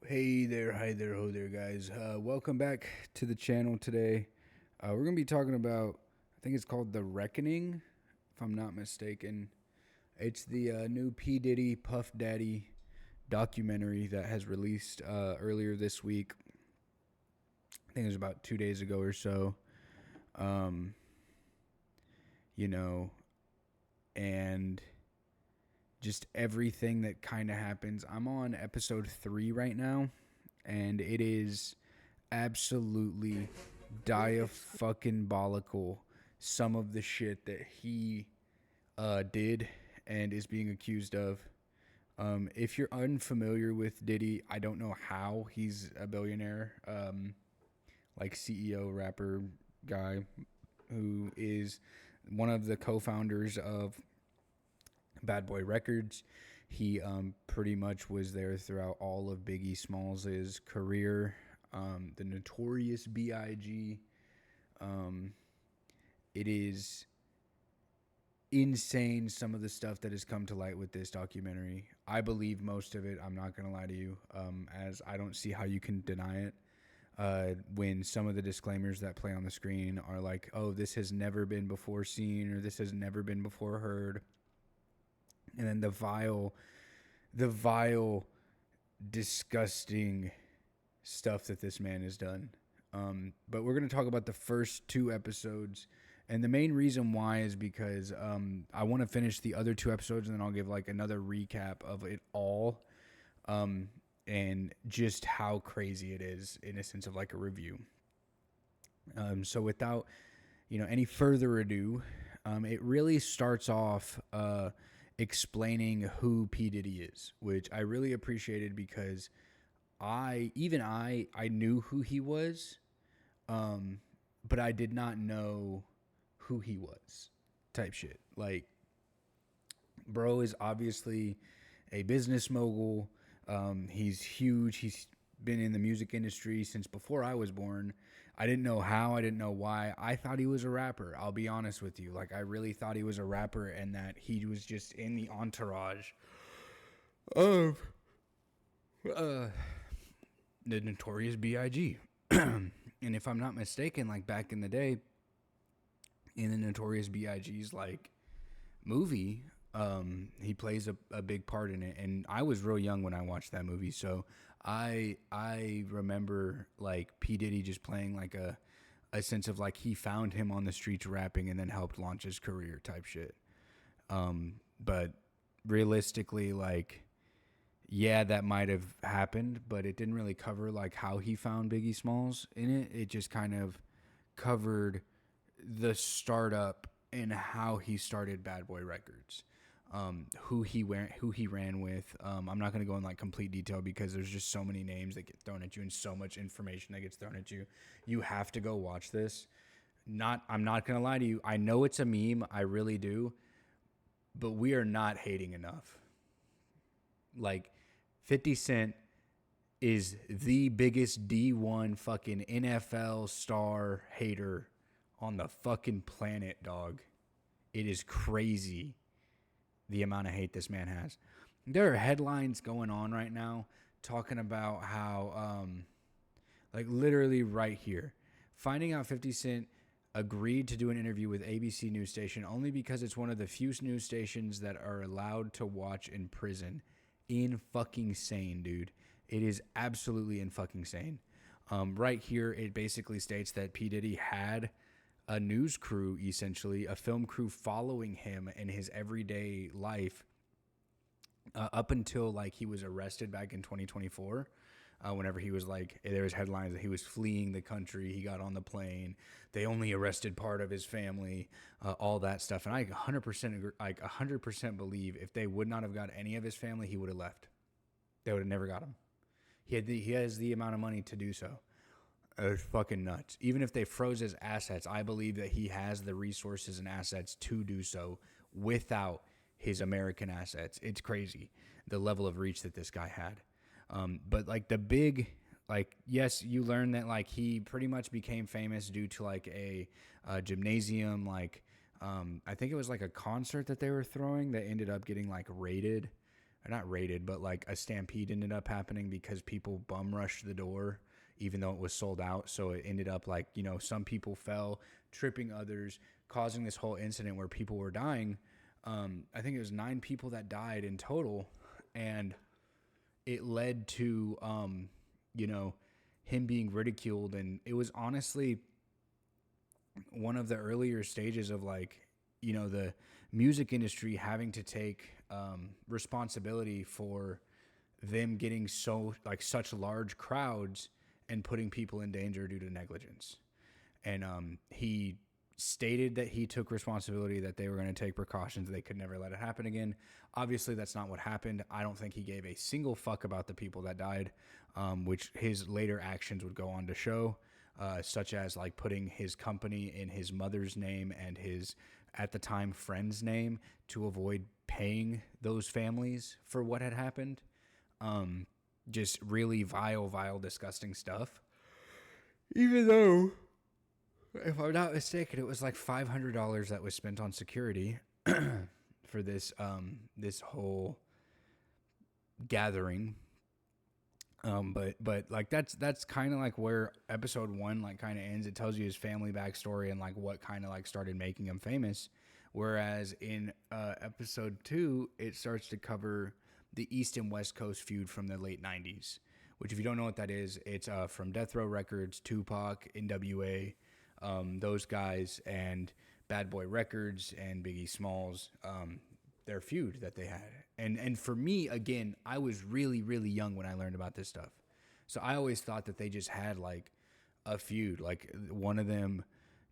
Hey there, hi there, ho there, guys. Welcome back to the channel today. We're going to be talking about, I think it's called The Reckoning, if I'm not mistaken. It's the new P. Diddy, Puff Daddy documentary that has released earlier this week. I think it was about 2 days ago or so. Um, you know, and just everything that kind of happens. I'm on episode 3 right now, and it is absolutely diafucking-bolical, some of the shit that he did and is being accused of. If you're unfamiliar with Diddy, I don't know how he's a billionaire, like CEO, rapper guy, who is one of the co-founders of Bad Boy Records. He pretty much was there throughout all of Biggie Smalls' career. The Notorious B.I.G. It is insane, some of the stuff that has come to light with this documentary. I believe most of it. I'm not going to lie to you, as I don't see how you can deny it. When some of the disclaimers that play on the screen are like, oh, this has never been before seen, or this has never been before heard. And then the vile, disgusting stuff that this man has done. But we're going to talk about the first two episodes. And the main reason why is because I want to finish the other two episodes, and then I'll give like another recap of it all, and just how crazy it is in a sense of like a review. So without any further ado, it really starts off explaining who P Diddy is, which I really appreciated because I knew who he was, but I did not know who he was, type shit. Like, bro is obviously a business mogul. He's huge. He's been in the music industry since before I was born. I didn't know how. I didn't know why. I thought he was a rapper. I'll be honest with you. Like, I really thought he was a rapper and that he was just in the entourage of the Notorious B.I.G. And if I'm not mistaken, like back in the day, in the Notorious B.I.G.'s like movie, he plays a big part in it. And I was real young when I watched that movie, so I remember like P Diddy just playing like a sense of like he found him on the streets rapping and then helped launch his career type shit. But realistically, like, yeah, that might have happened, but it didn't really cover like how he found Biggie Smalls in it. It just kind of covered the startup and how he started Bad Boy Records, who he ran with. I'm not going to go in like complete detail because there's just so many names that get thrown at you and so much information that gets thrown at you. You have to go watch this. I'm not going to lie to you. I know it's a meme. I really do, but we are not hating enough. Like, 50 Cent is the biggest D1 fucking NFL star hater on the fucking planet, dog. It is crazy the amount of hate this man has. There are headlines going on right now talking about how, like, literally right here, finding out 50 Cent agreed to do an interview with ABC news station only because it's one of the few news stations that are allowed to watch in prison. In fucking sane, dude. It is absolutely in fucking sane. Right here, it basically states that P. Diddy had a news crew, essentially, a film crew following him in his everyday life up until like he was arrested back in 2024. Whenever he was like, there was headlines that he was fleeing the country, he got on the plane, they only arrested part of his family, all that stuff. And I 100% agree, like 100% believe if they would not have got any of his family, he would have left. They would have never got him. He has the amount of money to do so. It's fucking nuts. Even if they froze his assets, I believe that he has the resources and assets to do so without his American assets. It's crazy the level of reach that this guy had. But like the big, like, yes, you learn that like he pretty much became famous due to like a gymnasium, like I think it was like a concert that they were throwing that ended up getting like raided not raided, but like a stampede ended up happening because people bum rushed the door even though it was sold out. So it ended up like, you know, some people fell, tripping others, causing this whole incident where people were dying. I think it was 9 people that died in total, and it led to, you know, him being ridiculed. And it was honestly one of the earlier stages of like, you know, the music industry having to take responsibility for them getting so like such large crowds and putting people in danger due to negligence. And he stated that he took responsibility, that they were going to take precautions, they could never let it happen again. Obviously, that's not what happened. I don't think he gave a single fuck about the people that died, which his later actions would go on to show, such as like putting his company in his mother's name and his, at the time, friend's name to avoid paying those families for what had happened. Just really vile, disgusting stuff. Even though, if I'm not mistaken, it was like $500 that was spent on security for this this whole gathering. But like that's kind of like where episode 1 like kind of ends. It tells you his family backstory and like what kind of like started making him famous. Whereas in episode 2, it starts to cover the East and West Coast feud from the late 90s, which if you don't know what that is, it's from Death Row Records, Tupac, NWA, those guys, and Bad Boy Records and Biggie Smalls, their feud that they had. And for me, again, I was really, really young when I learned about this stuff. So I always thought that they just had like a feud. Like one of them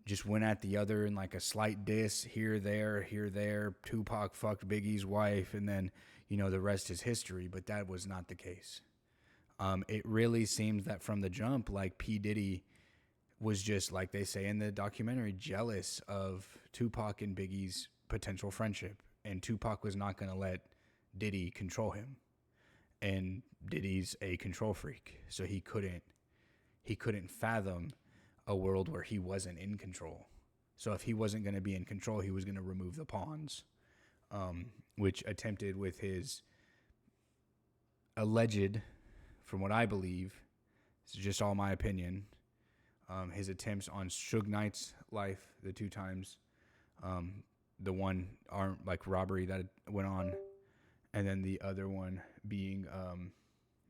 just went at the other in like a slight diss here, there. Tupac fucked Biggie's wife, and then, you know, the rest is history. But that was not the case. It really seems that from the jump, like P. Diddy was just, like they say in the documentary, jealous of Tupac and Biggie's potential friendship. And Tupac was not going to let Diddy control him. And Diddy's a control freak. So he couldn't fathom a world where he wasn't in control. So if he wasn't going to be in control, he was going to remove the pawns, which attempted with his alleged, from what I believe, this is just all my opinion, his attempts on Suge Knight's life, the 2 times, the one armed like robbery that went on, and then the other one being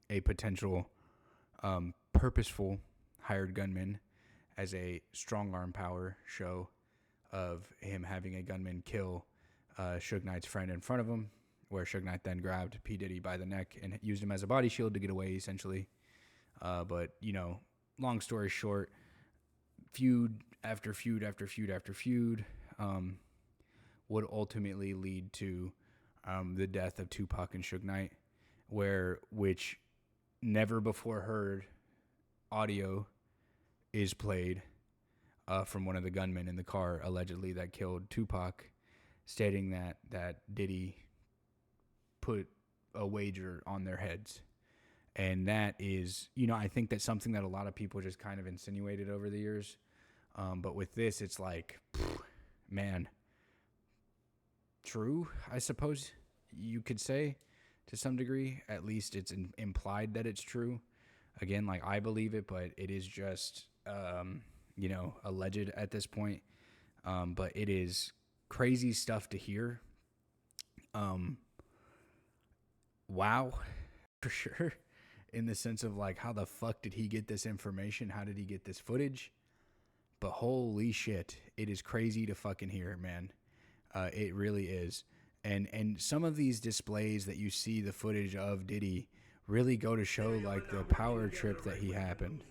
a potential purposeful hired gunman as a strong arm power show of him having a gunman kill Suge Knight's friend in front of him, where Suge Knight then grabbed P. Diddy by the neck and used him as a body shield to get away, essentially. But, you know, long story short, feud after feud after feud after feud would ultimately lead to the death of Tupac and Suge Knight, which never before heard audio is played from one of the gunmen in the car, allegedly, that killed Tupac, stating that Diddy put a wager on their heads. And that is, you know, I think that's something that a lot of people just kind of insinuated over the years. But with this, it's like, man, true, I suppose you could say to some degree. At least it's implied that it's true. Again, like, I believe it, but it is just, you know, alleged at this point. But it is crazy stuff to hear. Wow, for sure. In the sense of like, how the fuck did he get this information? How did he get this footage? But holy shit, it is crazy to fucking hear, man. It really is. And some of these displays that you see the footage of Diddy really go to show like the power trip that he happened.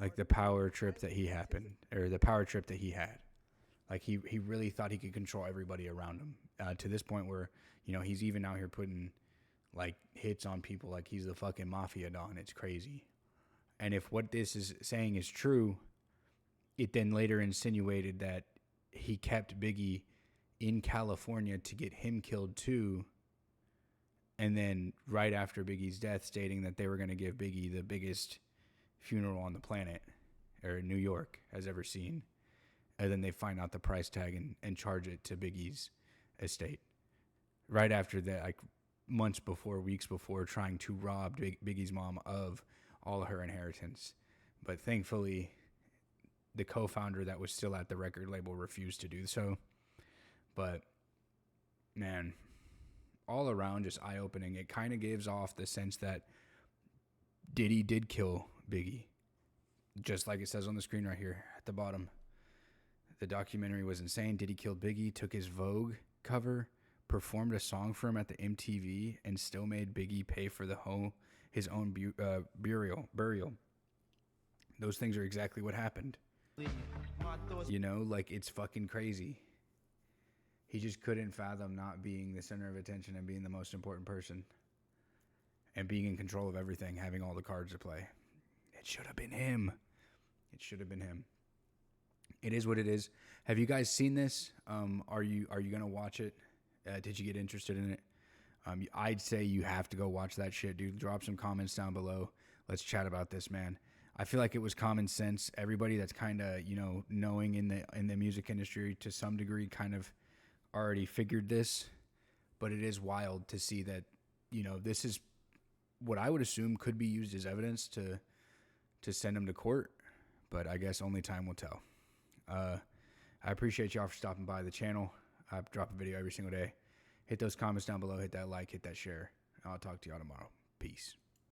Like the power trip that he happened, or the power trip that he had. Like he really thought he could control everybody around him, to this point where, you know, he's even out here putting like hits on people like he's the fucking mafia don. It's crazy. And if what this is saying is true, it then later insinuated that he kept Biggie in California to get him killed too. And then right after Biggie's death, stating that they were going to give Biggie the biggest funeral on the planet, or New York has ever seen. And then they find out the price tag and charge it to Biggie's estate. Right after that, like, months before, weeks before, trying to rob Biggie's mom of all of her inheritance. But thankfully, the co-founder that was still at the record label refused to do so. But man, all around just eye-opening. It kind of gives off the sense that Diddy did kill Biggie, just like it says on the screen right here at the bottom. The documentary was insane. Diddy killed Biggie, took his Vogue cover, performed a song for him at the MTV, and still made Biggie pay for his own burial. Those things are exactly what happened. You know, like, it's fucking crazy. He just couldn't fathom not being the center of attention and being the most important person and being in control of everything, having all the cards to play. It should have been him. It should have been him. It is what it is. Have you guys seen this? Are you going to watch it? Did you get interested in it? I'd say you have to go watch that shit, dude. Drop some comments down below. Let's chat about this, man. I feel like it was common sense. Everybody that's kind of, knowing in the music industry to some degree kind of already figured this, but it is wild to see that, this is what I would assume could be used as evidence to send him to court, but I guess only time will tell. I appreciate y'all for stopping by the channel. I drop a video every single day. Hit those comments down below, hit that like, hit that share. I'll talk to y'all tomorrow. Peace.